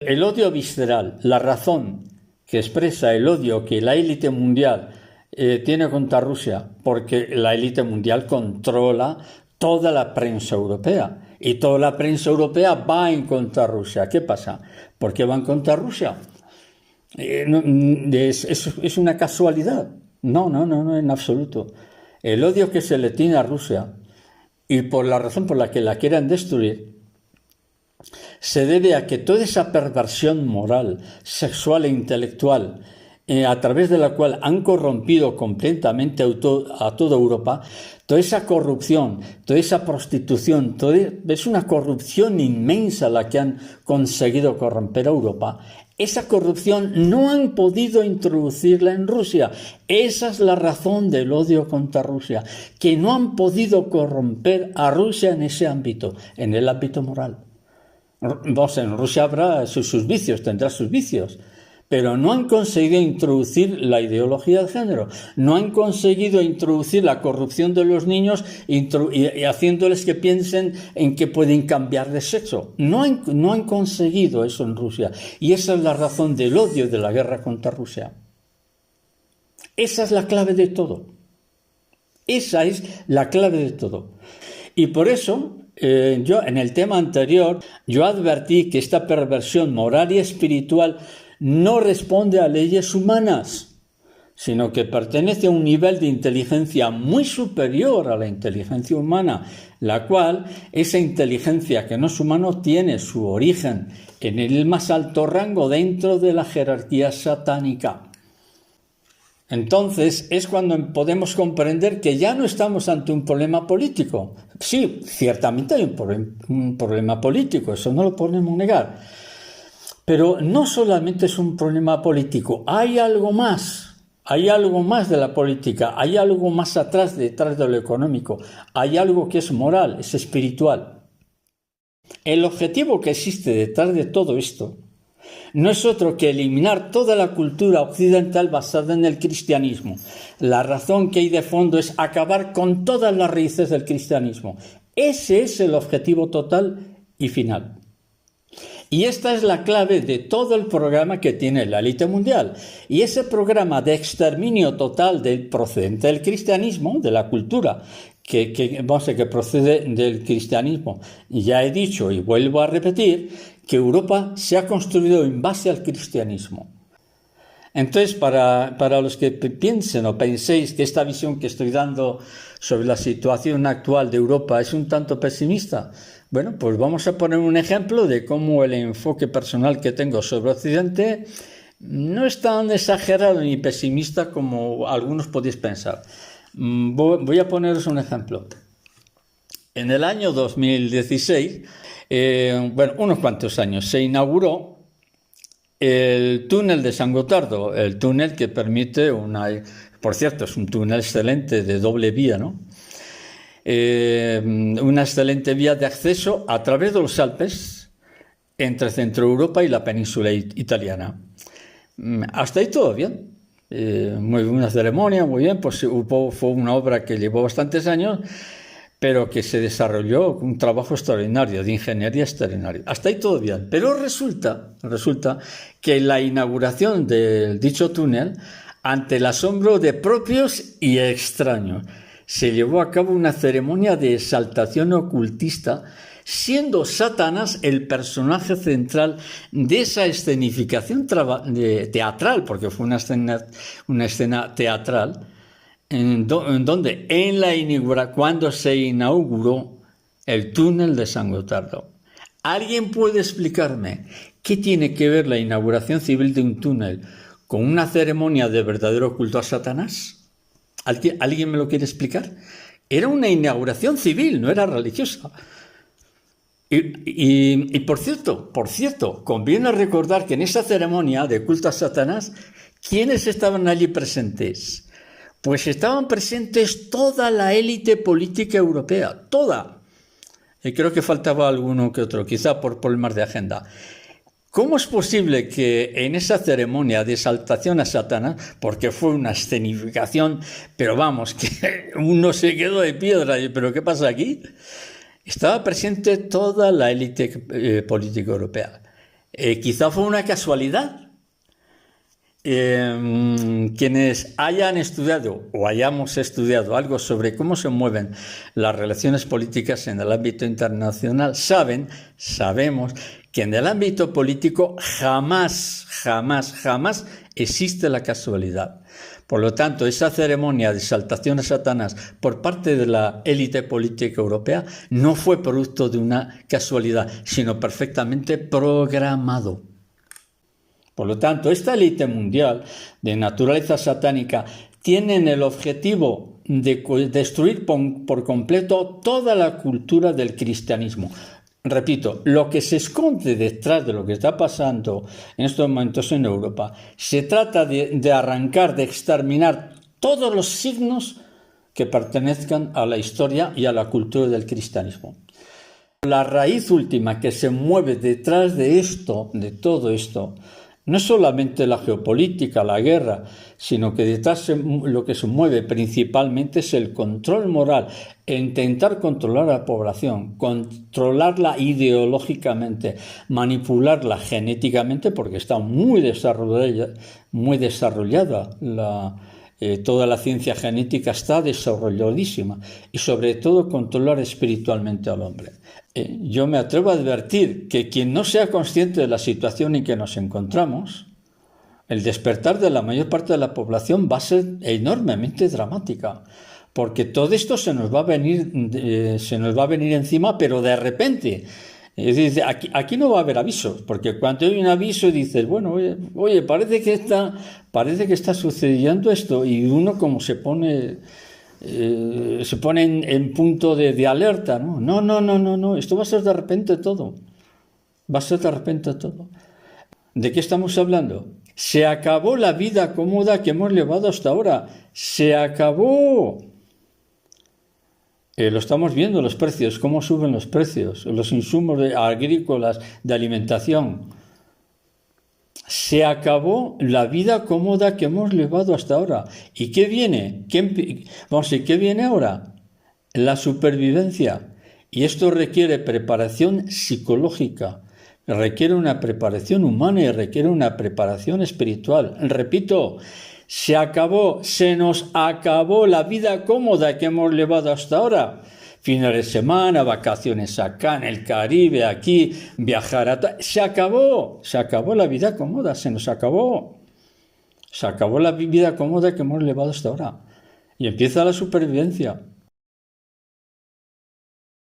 El odio visceral, la razón que expresa el odio que la élite mundial tiene contra Rusia, porque la élite mundial controla toda la prensa europea y toda la prensa europea va en contra de Rusia. ¿Qué pasa? ¿Por qué van contra Rusia? ¿Es una casualidad? No, en absoluto. El odio que se le tiene a Rusia y por la razón por la que la quieran destruir se debe a que toda esa perversión moral, sexual e intelectual a través de la cual han corrompido completamente a toda Europa, toda esa corrupción, toda esa prostitución, es una corrupción inmensa la que han conseguido corromper a Europa. Esa corrupción no han podido introducirla en Rusia. Esa es la razón del odio contra Rusia, que no han podido corromper a Rusia en ese ámbito, en el ámbito moral. En Rusia habrá sus vicios, tendrá sus vicios, pero no han conseguido introducir la ideología de género, no han conseguido introducir la corrupción de los niños y haciéndoles que piensen en que pueden cambiar de sexo. No han conseguido eso en Rusia, y esa es la razón del odio de la guerra contra Rusia. Esa es la clave de todo. Esa es la clave de todo. Y por eso yo en el tema anterior yo advertí que esta perversión moral y espiritual no responde a leyes humanas, sino que pertenece a un nivel de inteligencia muy superior a la inteligencia humana, la cual, esa inteligencia que no es humana, tiene su origen en el más alto rango dentro de la jerarquía satánica. Entonces es cuando podemos comprender que ya no estamos ante un problema político. Sí, ciertamente hay un problema político, eso no lo podemos negar. Pero no solamente es un problema político, hay algo más de la política, hay algo más detrás de lo económico, hay algo que es moral, es espiritual. El objetivo que existe detrás de todo esto no es otro que eliminar toda la cultura occidental basada en el cristianismo. La razón que hay de fondo es acabar con todas las raíces del cristianismo. Ese es el objetivo total y final. Y esta es la clave de todo el programa que tiene la élite mundial. Y ese programa de exterminio total procedente del cristianismo, de la cultura, que procede del cristianismo. Y ya he dicho y vuelvo a repetir que Europa se ha construido en base al cristianismo. Entonces, para los que piensen o penséis que esta visión que estoy dando sobre la situación actual de Europa es un tanto pesimista, bueno, pues vamos a poner un ejemplo de cómo el enfoque personal que tengo sobre Occidente no es tan exagerado ni pesimista como algunos podéis pensar. Voy a poneros un ejemplo. En el año 2016, unos cuantos años, se inauguró el túnel de San Gotardo, el túnel que permite por cierto, es un túnel excelente de doble vía, ¿no? Una excelente vía de acceso a través de los Alpes entre Centro Europa y la península italiana. Hasta ahí todo bien. Muy buena ceremonia, muy bien, pues fue una obra que llevó bastantes años, pero que se desarrolló un trabajo extraordinario, de ingeniería extraordinaria. Hasta ahí todo bien. Pero resulta que la inauguración del dicho túnel, ante el asombro de propios y extraños, se llevó a cabo una ceremonia de exaltación ocultista, siendo Satanás el personaje central de esa escenificación teatral, porque fue una escena teatral, cuando se inauguró el túnel de San Gotardo. ¿Alguien puede explicarme qué tiene que ver la inauguración civil de un túnel con una ceremonia de verdadero culto a Satanás? ¿Alguien me lo quiere explicar? Era una inauguración civil, no era religiosa. Y por cierto, conviene recordar que en esa ceremonia de culto a Satanás, ¿quiénes estaban allí presentes? Pues estaban presentes toda la élite política europea, toda. Y creo que faltaba alguno que otro, quizá por problemas de agenda. ¿Cómo es posible que en esa ceremonia de exaltación a Satanás, porque fue una escenificación, pero vamos, que uno se quedó de piedra, pero ¿qué pasa aquí? Estaba presente toda la élite política europea. Quizá fue una casualidad. Quienes hayan estudiado o hayamos estudiado algo sobre cómo se mueven las relaciones políticas en el ámbito internacional sabemos que en el ámbito político jamás existe la casualidad. Por lo tanto, esa ceremonia de exaltación a Satanás por parte de la élite política europea no fue producto de una casualidad, sino perfectamente programado. Por lo tanto, esta élite mundial de naturaleza satánica tiene el objetivo de destruir por completo toda la cultura del cristianismo. Repito, lo que se esconde detrás de lo que está pasando en estos momentos en Europa, se trata de arrancar, de exterminar todos los signos que pertenezcan a la historia y a la cultura del cristianismo. La raíz última que se mueve detrás de esto, de todo esto, no es solamente la geopolítica, la guerra, sino que detrás lo que se mueve principalmente es el control moral, intentar controlar a la población, controlarla ideológicamente, manipularla genéticamente, porque está muy desarrollada toda la ciencia genética está desarrolladísima, y sobre todo controlar espiritualmente al hombre. Yo me atrevo a advertir que quien no sea consciente de la situación en que nos encontramos, el despertar de la mayor parte de la población va a ser enormemente dramática, porque todo esto se nos va a venir encima, pero de repente. Es decir, aquí no va a haber avisos, porque cuando hay un aviso dices, bueno, oye, parece que está sucediendo esto, y uno como se pone en punto de alerta, ¿no? No, esto va a ser de repente todo. Va a ser de repente todo. ¿De qué estamos hablando? Se acabó la vida cómoda que hemos llevado hasta ahora. Se acabó. Lo estamos viendo, los precios, cómo suben los precios, los insumos agrícolas, de alimentación. Se acabó la vida cómoda que hemos llevado hasta ahora. ¿Y qué viene? ¿Qué viene ahora? La supervivencia. Y esto requiere preparación psicológica, requiere una preparación humana y requiere una preparación espiritual. Repito, se nos acabó la vida cómoda que hemos llevado hasta ahora. Fines de semana, vacaciones acá, en el Caribe, aquí, viajar se acabó la vida cómoda, se nos acabó. Se acabó la vida cómoda que hemos llevado hasta ahora. Y empieza la supervivencia.